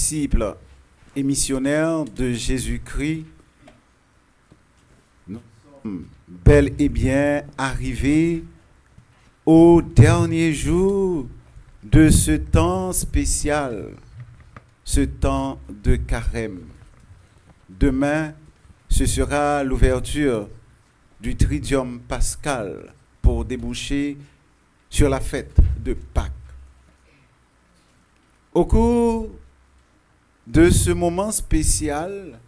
disciples et missionnaires de Jésus-Christ, nous sommes bel et bien arrivés au dernier jour de ce temps spécial, ce temps de carême. Demain, ce sera l'ouverture du Triduum pascal pour déboucher sur la fête de Pâques. Au cours de ce moment spécial,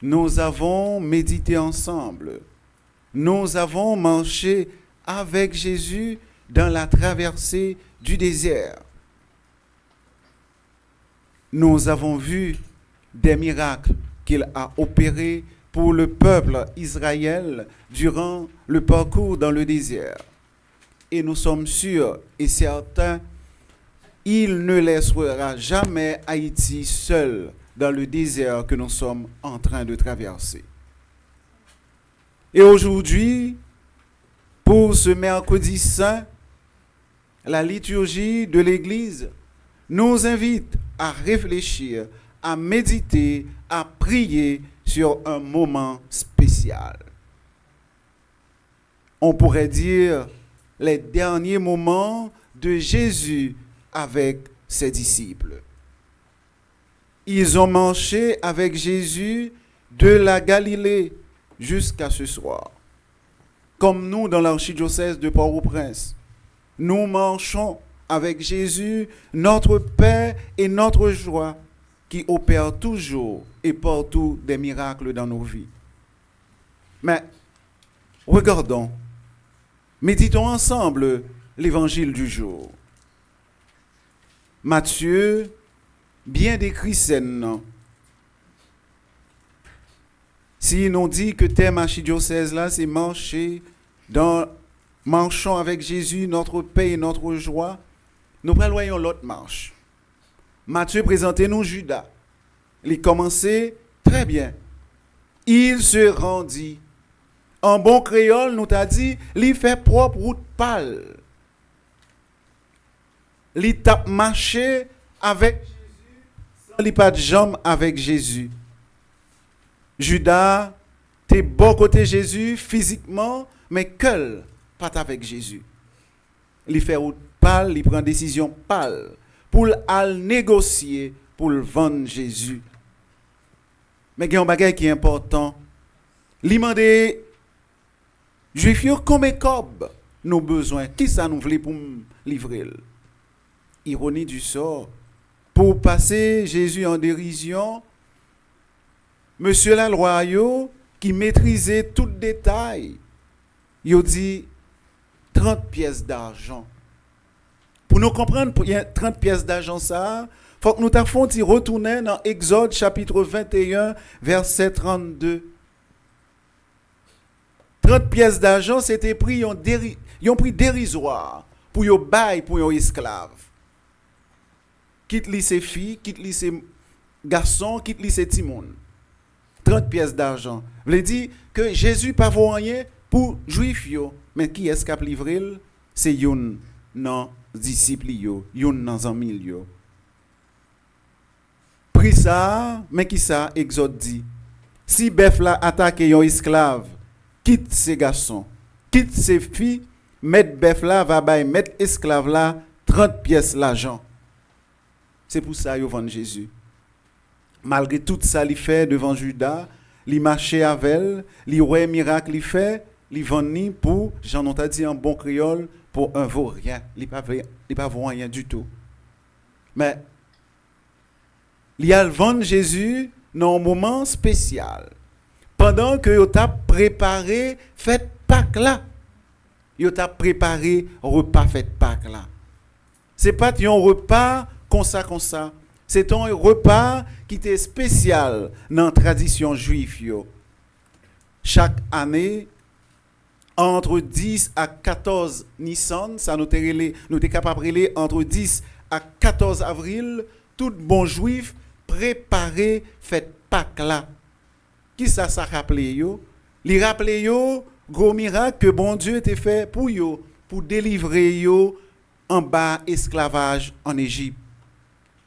nous avons médité ensemble. Nous avons marché avec Jésus dans la traversée du désert. Nous avons vu des miracles qu'il a opérés pour le peuple Israël durant le parcours dans le désert. Et nous sommes sûrs et certains, il ne laissera jamais Haïti seul dans le désert que nous sommes en train de traverser. Et aujourd'hui, pour ce mercredi saint, la liturgie de l'Église nous invite à réfléchir, à méditer, à prier sur un moment spécial. On pourrait dire les derniers moments de Jésus avec ses disciples. Ils ont marché avec Jésus de la Galilée jusqu'à ce soir. Comme nous dans l'archidiocèse de Port-au-Prince, nous marchons avec Jésus, notre paix et notre joie, qui opère toujours et partout des miracles dans nos vies. Mais regardons, méditons ensemble l'évangile du jour. Matthieu bien décrit scène. Si nous dit que thème archidiocèse là, c'est marchons avec Jésus, notre paix et notre joie, nous prévoyons l'autre marche. Matthieu présentait nous Judas. Il commençait très bien. Il se rendit. En bon créole, nous t'a dit, il fait propre route pâle. Il tape marché avec Jésus, il pas de jambes avec Jésus. Judas, t'es bon côté Jésus physiquement, mais quel pas avec Jésus. Il fait route pâle, il prend décision pâle pour aller négocier, pour vendre Jésus. Mais il y a un bagage qui est important. Il demande Juifs, combien de nous besoin? Qui ça nous voulait pour livrer? Ironie du sort. Pour passer Jésus en dérision, Monsieur la loi, qui maîtrisait tout détail, il dit 30 pièces d'argent. Pour nous comprendre, pour y a 30 pièces d'argent, ça, il faut que nous t'affonds retourner dans Exode chapitre 21, verset 32. 30 pièces d'argent, c'était pris, ils ont pris dérisoire pour yon bail pour yon esclave. Quitte li ses filles, quitte li ses garçons, quitte li ses timons. 30 pièces d'argent. Veut dire que Jésus pas rien pour juif yo, mais qui est-ce qui a livré? C'est yon nan disciple yo, yon nan zanmi yo. Pris ça, mais qui ça Exode dit? Si bœuf la attaque yon esclave, quitte ses garçons, quitte ses filles, mettre bœuf là va bay mettre esclave là 30 pièces l'argent. C'est pour ça yo vend Jésus. Malgré tout ça il fait devant Judas, il marchait avec elle, il ouais miracle il fait, il vend ni pour Jean on t'a dit en bon créole pour un vaurien, il pas rien du tout. Mais il y a vendre Jésus dans un moment spécial. Pendant que yo t'a préparé fête Pâques là. Yo t'a préparé repas fête Pâques là. C'est pas un repas comme ça. C'est un repas qui était spécial dans la tradition juive. Chaque année, entre 10 à 14 Nissan, ça nous est capable de relire entre 10 à 14 avril, tout bon juif préparé fête Pâques là. Qui ça rappelé yo? Li rappelé yo gros miracle que bon Dieu était fait pour yo, pour délivrer yo en bas esclavage en Égypte.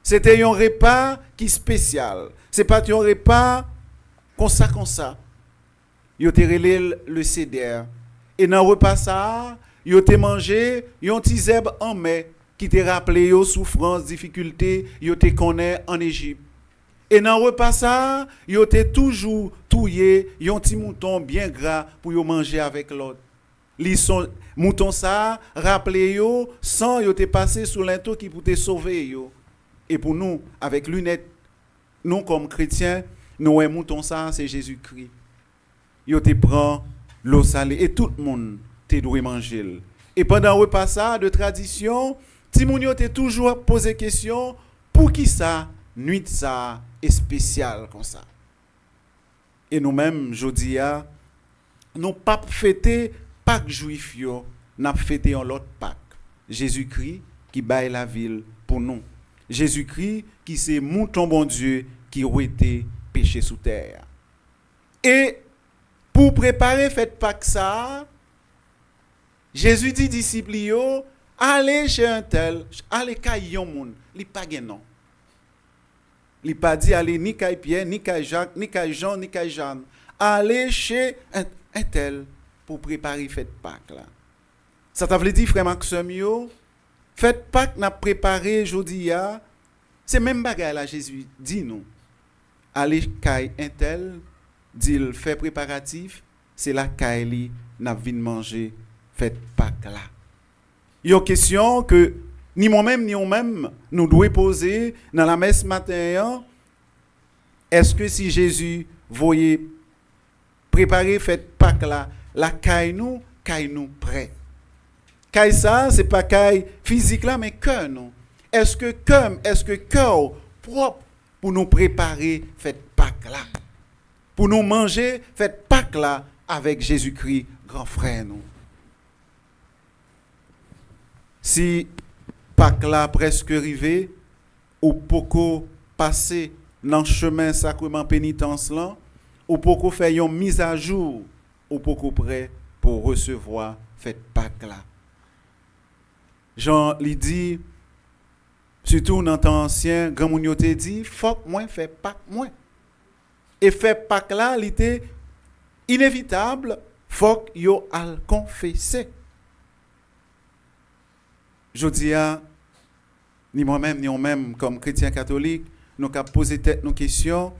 C'était un repas qui spécial. C'est pas un repas comme ça. Yo te relé le céder. Et dans le repas ça, yo te mangé un petit zèbre en mai qui te rappelé yo souffrance, difficulté, yo te connaît en Égypte. Et dans le repas ça, yo te toujours touillé un petit mouton bien gras pour yo manger avec l'autre. Li son mouton ça rappelé yo sans yo te passé sous l'into qui pour te sauver yo. Et pour nous avec lunettes, nous comme chrétiens, nous un mouton ça c'est Jésus-Christ. Yo te prend l'eau salée et tout le monde te doit manger. Et pendant le repas ça de tradition, ti moun yo te toujours posé question pour qui ça nuit ça est spécial comme ça. Et nous-mêmes jodi a nous pas fêter Pâques juif yo, n'a fêté en l'autre Pâques. Jésus-Christ qui baille la ville pour nous. Jésus-Christ qui c'est mouton bon Dieu qui a été péché sous terre. Et pour préparer fête Pâques ça, Jésus dit disciples yo, allez chez un tel, allez kay yon moun, li pa gen non. Li pa dit allez ni kay Pierre, ni kay Jacques, ni kay Jean, ni kay Jeanne. Allez chez un tel pour préparer fête Pâques là. Ça t'a veut dire frère Maxime yo, fête Pâques n'a préparé jodi a, c'est même bagay là Jésus dit nous. Allez kay un tel, dit fait préparatif, c'est la kay li n'a vinn manger fête Pâques là. Une question que ni moi-même ni on-même nous devons poser dans la messe matin. Est-ce que si Jésus voyait préparer fête Pâques là, la caille nous prêt. Caille ça, c'est pas caille physique là, mais cœur nous. Est-ce que cœur propre pour nous préparer fête Pâques là, pour nous manger fête Pâques là avec Jésus-Christ, grand frère nous. Si Pâques là presque arrivé, ou beaucoup passer dans le chemin sacrement pénitence là, ou beaucoup faire une mise à jour, ou beaucoup prêt pour recevoir fête Pâques là. Jean lui dit, surtout dans le temps ancien, grand moun yo te dit, faut que moi fait Pâques moi. Et fait Pâques là, il était inévitable, faut que yo al confesser. Je dis ni moi-même, ni on-même, comme chrétien catholique, nous avons posé nos questions.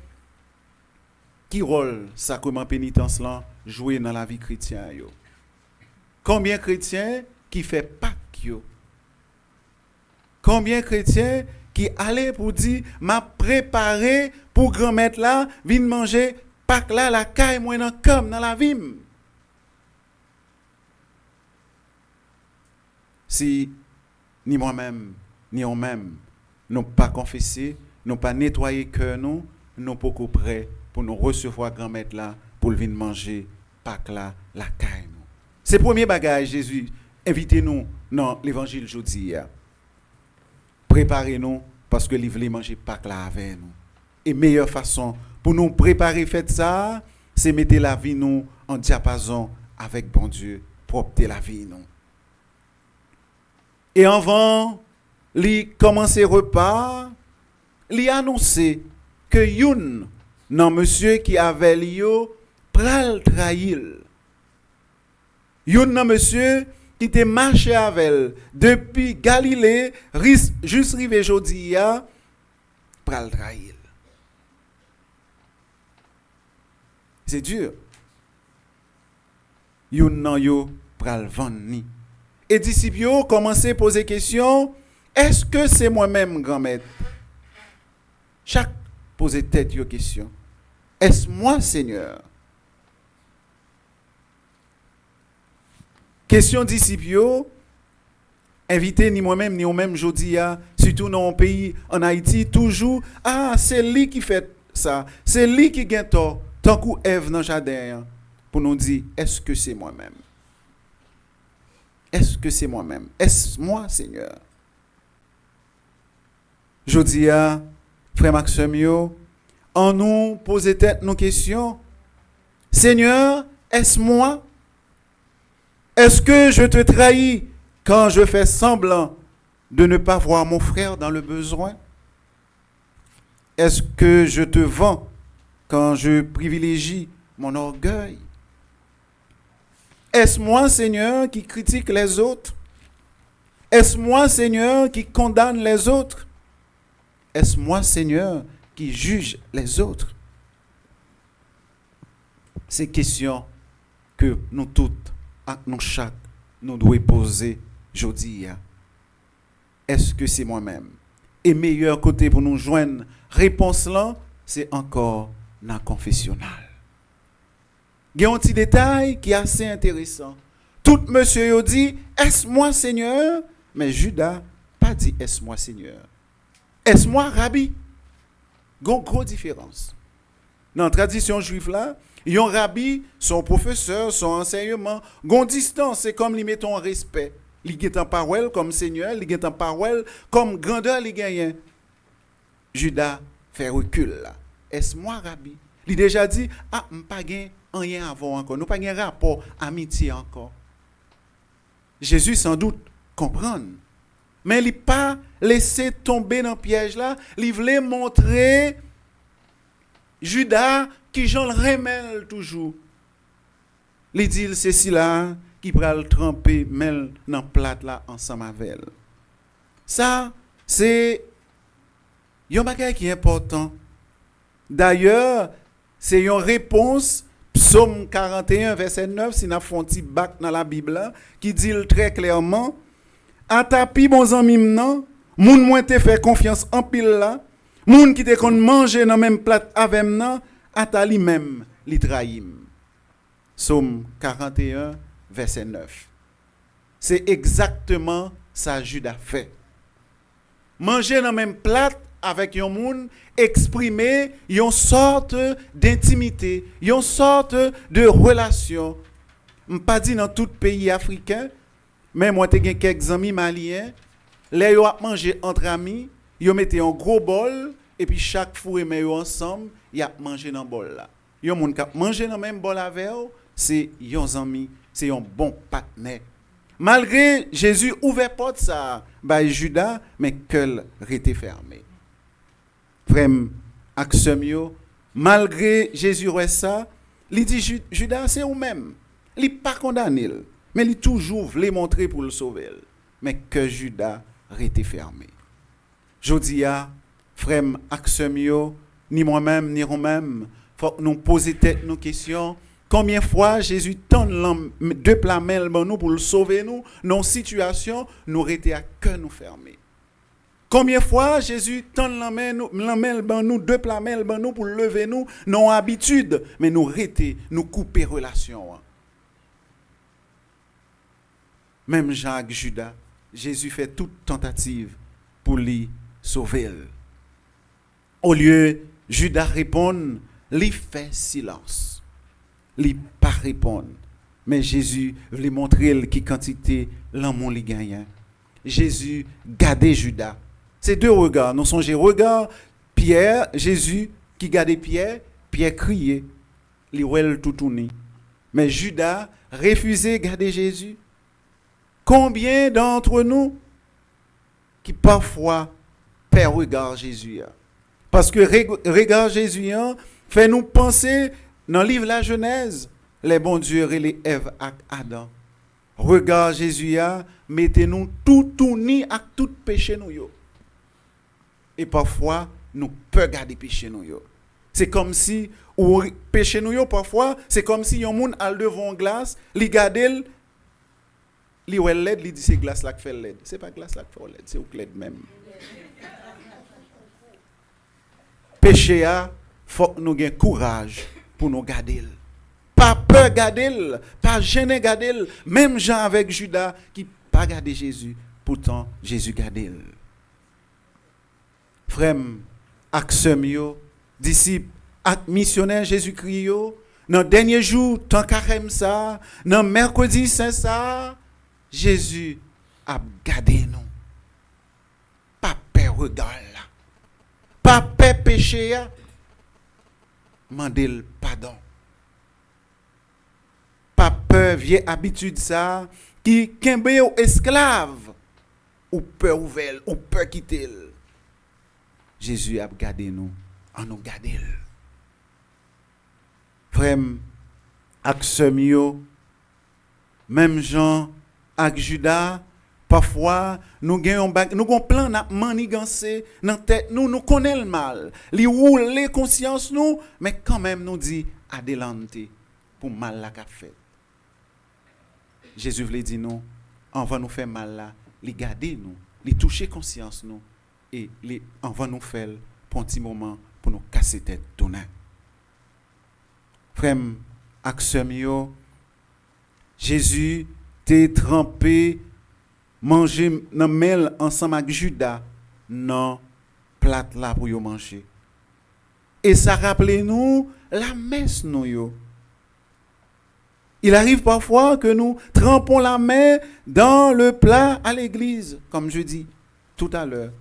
Qui rôle sacrement pénitence là jouer dans la vie chrétienne yo? Combien de chrétiens qui fait Pâques yo? Combien de chrétiens qui allaient pour dire m'a préparé pour grand-mère là vinn manger Pâques là la caille moi dans la vie? Si ni moi-même, ni on-même, nous pas confessé, nous pas nettoyé cœur nous, nous pas prêts pour nous recevoir grand-mère là pour venir manger Pâques là la caille nous. C'est premier bagage Jésus invitez-nous dans l'évangile jodi. Préparez-nous parce que il veut manger Pâques là avec nous. Et meilleure façon pour nous préparer fête ça, c'est mettre la vie nous en diapason avec bon Dieu, propre la vie nous. Et avant, li commencer repas, li annoncer que youn nan monsieur qui avait lio pral trahir. Youn nan monsieur qui te marché avec depuis Galilée juste rive jodi a pral trahir. C'est dur. Youn nan yo pral vanni. Et disciples ont commencé à poser question, est-ce que c'est moi-même, grand-maître? Chaque posait tête une question. Est-ce moi, Seigneur? Question disciples, invité ni moi-même, ni moi-même, jodi a, surtout dans mon pays, en Haïti, toujours, c'est lui qui fait ça, c'est lui qui gagne tort, tant que Ève dans le jardin, pour nous dire, est-ce que c'est moi-même? Est-ce que c'est moi-même? Est-ce moi, Seigneur? Je dis à frère Maxime, en nous poser tête nos questions. Seigneur, est-ce moi? Est-ce que je te trahis quand je fais semblant de ne pas voir mon frère dans le besoin? Est-ce que je te vends quand je privilégie mon orgueil? Est-ce moi, Seigneur, qui critique les autres? Est-ce moi, Seigneur, qui condamne les autres? Est-ce moi, Seigneur, qui juge les autres? Ces questions que nous toutes, nous chaque, nous devons poser aujourd'hui. Est-ce que c'est moi-même? Et meilleur côté pour nous joindre, réponse là, c'est encore dans le confessionnal. Il y a un petit détail qui est assez intéressant. Tout monsieur dit, est-ce moi Seigneur? Mais Judas pas dit, est-ce moi Seigneur? Est-ce moi Rabbi? Il y a une grosse différence. Dans la tradition juive là, il y a un rabbi, son professeur, son enseignement, il y a une distance, c'est comme lui mettons en respect. Il y a en parole comme Seigneur, il y a en parole comme grandeur, il gagne. Judas fait recul là. Est-ce moi Rabbi? Il déjà dit, ah, je n'ai pas rien avant encore, nous pas un rapport amitié encore. Jésus sans doute comprend. Mais il n'a pas laissé tomber dans le piège là, il voulait montrer Judas qui j'en remèle toujours. Il dit c'est si là qui pral tremper mêle dans plate là ensemble avec elle. Ça c'est un bagage qui est important. D'ailleurs, c'est une réponse Psaume 41 verset 9 si n'a font petit bac dans la Bible qui dit très clairement à tapi bon ami nan moun moins te fait confiance en pile là moun qui te kon manger dans même plate avec nan à li même li trahim. Psaume 41 verset 9. C'est exactement ça Judas fait. Manger dans même plate avec un monde exprimer une sorte d'intimité, une sorte de relation. Je ne pas dit dans tout pays africain, mais moi j'ai quelques amis maliens, les yo a mangé entre amis, yo mettez un gros bol et puis chaque fois et yo ensemble, y a mangé dans bol là. Yo monde qui manger dans même bol avec eux, c'est yon ami, c'est un bon partenaire. Malgré Jésus ouvert porte ça by Judas, mais qu'elle était fermée. Frère, Axemio, malgré Jésus ça, il dit Judas c'est ou même. Il n'est pas condamné, mais il toujours voulait montrer pour le sauver. Mais que Judas était fermé. Je dis à frère Axemio, ni moi-même, ni vous-même, faut que nous poser tête nos questions. Combien de fois Jésus tend deux plamelles nous pour le sauver nous, nos situations, nous rester à cœur nous fermer. Combien de fois Jésus tend l'amène nous deux plamelles nous pour lever nous, nos habitudes, mais nous rester, nous couper relation. Même Jacques, Judas, Jésus fait toute tentative pour lui sauver. Au lieu Judas répond, il fait silence. Il pas répondre. Mais Jésus voulait montrer qui quantité l'amour li gagne. Jésus gardait Judas. Ces deux regards, nous songez regard Pierre, Jésus qui gardait Pierre, Pierre criait, il ouel tout tourné. Mais Judas refusait de garder Jésus. Combien d'entre nous qui parfois perd regard Jésus? Parce que regard Jésus fait nous penser dans le livre de la Genèse, les bons dieux et les Ève avec Adam. Regard Jésus, mettez-nous tout tourné avec tout péché nous. Et parfois, nous pouvons garder péché nous. C'est comme si, ou péché nous, parfois, c'est comme si un monde a devant une glace, il garde, il ou LED, il dit c'est glace là qui fait LED. C'est pas glace là qui fait LED, c'est au LED même. Péché, il faut que nous ayons courage pour nous garder. Pas peur garder, pas gêner garder. Même Jean avec Judas qui pas gardé Jésus, pourtant Jésus gardé. Frère, Axemio, disciple, missionnaire Jésus-Christ, dans le dernier jour, tant carême ça, dans mercredi saint ça, Jésus a gardé nous. Pas peur regard là. Pas peur péché. Mandel pardon. Pas peur vieille habitude ça qui kembe ou esclave ou peur ouvert ou peur quitter. Jésus a gardé nous en nous garder. Frère, avec ce mieux, même Jean avec Judas, parfois nous avons plein de manigancé dans la tête, nous connaissons le mal, li roule les consciences nous, mais quand même nous dit adelante pour mal la qu'a fait. Jésus voulait dire nous, on va nous faire mal là, les garder nous, les toucher conscience nous et on va nous faire pour un petit moment pour nous casser tête tourner. Frère, avec Jésus t'est trempé manger dans mêle ensemble avec Judas dans plate là pour yo manger. Et ça rappelle nous la messe nous yo. Il arrive parfois que nous trempons la main dans le plat à l'église, comme je dis tout à l'heure.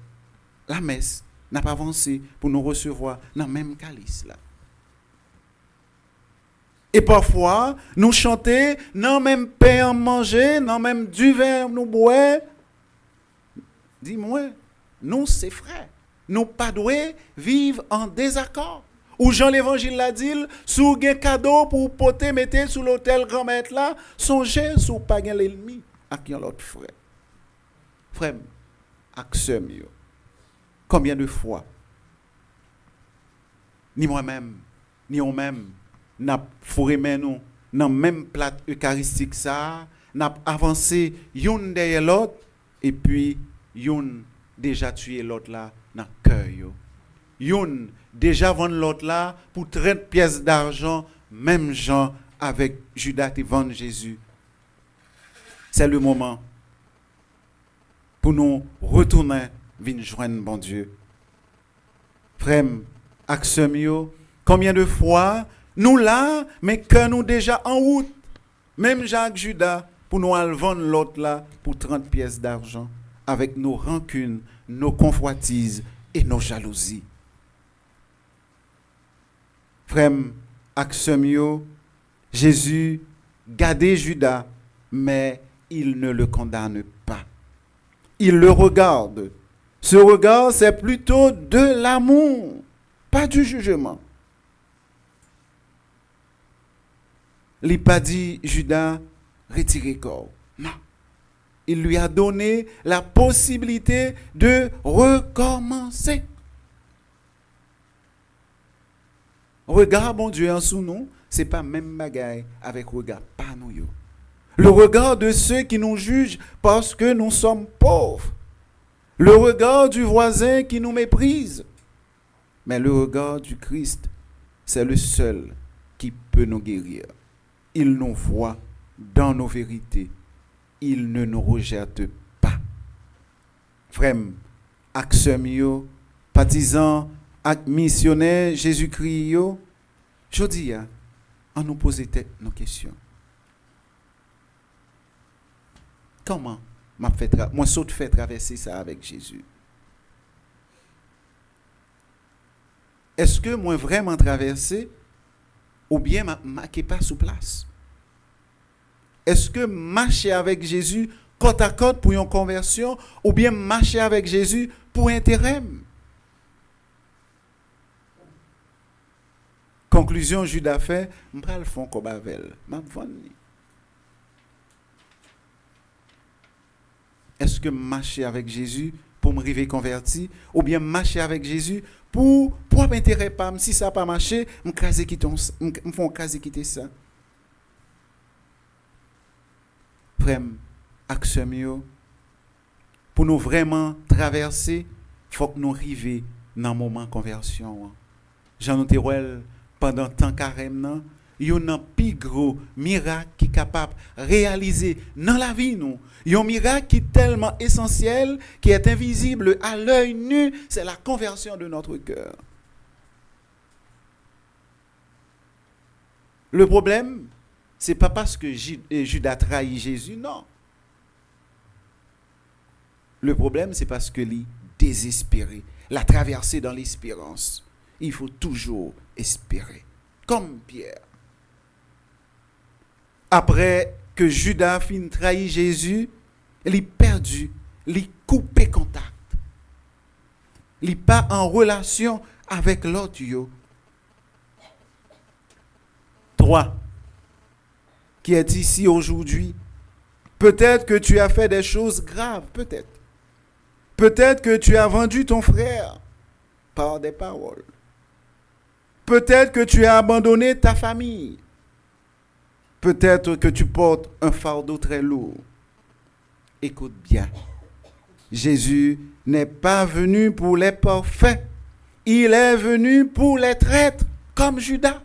La messe n'a pas avancé pour nous recevoir dans le même calice là. Et parfois, nous chanter, non même pain en manger, non même du vin nous boire. Dis-moi, nous c'est frère. Nous pas doués vivre en désaccord. Ou Jean l'évangile l'a dit, sous un cadeau pour poter mettre sous l'autel grand maître là, songez sous pas gain l'ennemi à qui l'autre frère. Frère, ak sœur mieux. Combien de fois ni moi-même, ni on-même n'a fourré nous dans même plat eucharistique ça, n'a avancé une derrière l'autre et puis une déjà tué l'autre là dans cœur yo. Une déjà vendre l'autre là pour 30 pièces d'argent, même gens avec Judas qui vend Jésus. C'est le moment pour nous retourner venir joindre bon Dieu. Frère, Axemio, combien de fois nous là, mais que nous déjà en route, même Jacques Judas, pour nous aller vendre l'autre là pour 30 pièces d'argent, avec nos rancunes, nos convoitises et nos jalousies. Frère, Axemio, Jésus gardait Judas, mais il ne le condamne pas. Il le regarde. Ce regard, c'est plutôt de l'amour, pas du jugement. Il n'a pas dit, Judas, retirez corps. Non. Il lui a donné la possibilité de recommencer. Regard, bon Dieu, en sous nous, ce n'est pas même bagaille avec regard, pas nous. Le regard de ceux qui nous jugent parce que nous sommes pauvres. Le regard du voisin qui nous méprise. Mais le regard du Christ, c'est le seul qui peut nous guérir. Il nous voit dans nos vérités. Il ne nous rejette pas. Frère, Axemio, partisans, missionnaires, Jésus-Christ, je dis, on nous pose nos questions. Comment moi saute fait traverser ça avec Jésus? Est-ce que moi vraiment traversé ou bien marqué pas sous place? Est-ce que marcher avec Jésus côte à côte pour une conversion ou bien marcher avec Jésus pour intérêt? Conclusion, Judas fait, m'pral le fond comme avec m'a vendre. Est-ce que marcher avec Jésus pour me river converti ou bien marcher avec Jésus pour m'intérêt pas si ça pas marché, me font craser quitter ça. Frère, Axemio, pour nous vraiment traverser, faut que nous arrivions dans le moment de conversion. Jean Terrell pendant tant carême, il y a un plus gros miracle qui est capable de réaliser dans la vie. Il y a un miracle qui est tellement essentiel, qui est invisible à l'œil nu, c'est la conversion de notre cœur. Le problème, ce n'est pas parce que Judas trahit Jésus, non. Le problème, c'est parce que il est désespéré. La traversée dans l'espérance. Il faut toujours espérer. Comme Pierre. Après que Judas fin trahi Jésus, il est perdu, il est coupé contact. Il n'est pas en relation avec l'autre. Yo. 3. Qui est ici aujourd'hui. Peut-être que tu as fait des choses graves, peut-être. Peut-être que tu as vendu ton frère par des paroles. Peut-être que tu as abandonné ta famille. Peut-être que tu portes un fardeau très lourd. Écoute bien. Jésus n'est pas venu pour les parfaits. Il est venu pour les traîtres, comme Judas.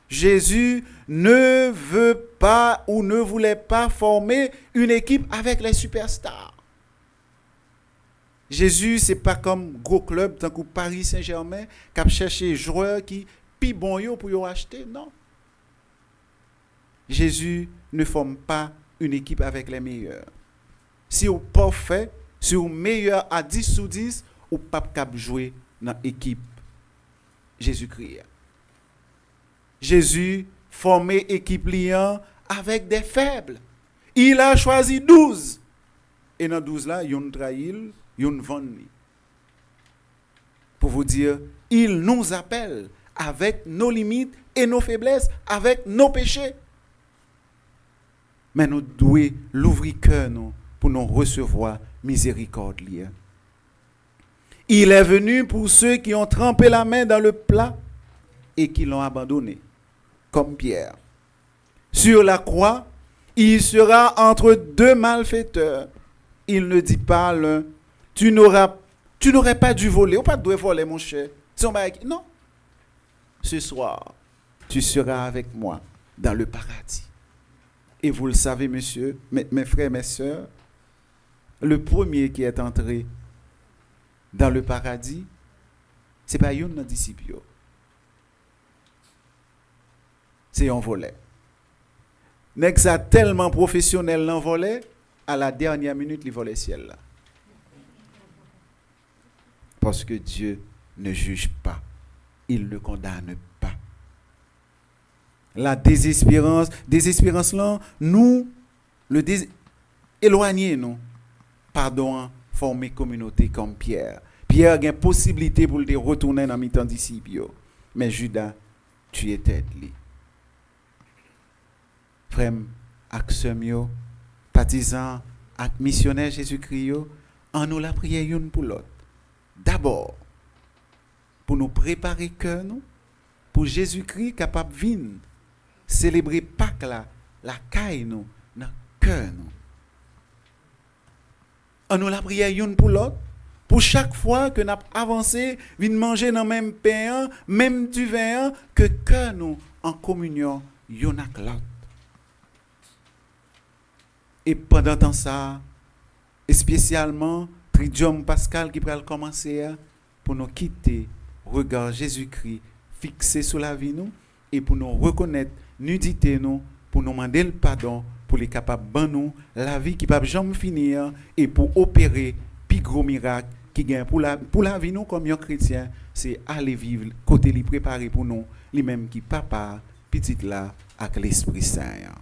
Jésus ne veut pas ou ne voulait pas former une équipe avec les superstars. Jésus, c'est pas comme gros club tant que Paris Saint-Germain qui a cherché joueurs qui pi bon yo pour yo acheter. Non. Jésus ne forme pas une équipe avec les meilleurs. Si vous parfait, si vous meilleur à 10 sur 10, ou pas capable jouer dans l'équipe Jésus-Christ. Jésus formait équipe liant avec des faibles. Il a choisi 12. Et dans 12 là, il y a une trahil, il y a une vendre. Pour vous dire, il nous appelle avec nos limites et nos faiblesses, avec nos péchés. Mais nous devons l'ouvrir cœur pour nous recevoir miséricorde. Il est venu pour ceux qui ont trempé la main dans le plat et qui l'ont abandonné, comme Pierre. Sur la croix, il sera entre deux malfaiteurs. Il ne dit pas à l'un, tu n'aurais pas dû voler, ou pas dû voler, mon cher. Non. Ce soir, tu seras avec moi dans le paradis. Et vous le savez, messieurs, mes frères, mes sœurs, le premier qui est entré dans le paradis, ce n'est pas un disciple. C'est un volet. Nèg ça tellement professionnel dans volet, à la dernière minute, il vole le ciel là. Parce que Dieu ne juge pas. Il ne condamne pas. La désespérance là, nous, éloigner nous, pardon, former communauté comme Pierre. Pierre a une possibilité pour le retourner dans mi-temps disciple. Mais Judas, tu es tête li. Frère, ak sœur, partisans, ak missionnaire Jésus-Christ, en nous la prière une pour l'autre. D'abord, pour nous préparer cœur nous, pour Jésus-Christ capable de venir célébrer Pâques là, la caille nous, dans cœur nous. En nous la prière une pour l'autre, pour chaque fois que nous avancé, venir manger dans le même pain, même du vin, que cœur nous en communion, yon ak l'autre. Et pendant temps ça, et spécialement, Tridium Pascal qui va commencer pour nous quitter, regard Jésus-Christ fixé sur la vie nous, et pour nous reconnaître nudité nous, pour nous demander le pardon, pour les capables de nous, la vie qui ne peut jamais finir, et pour opérer plus gros miracle qui gagne pour la vie nous comme un chrétien, c'est aller vivre côté li préparé pour nous, lui-même qui papa, petite là, avec l'Esprit Saint.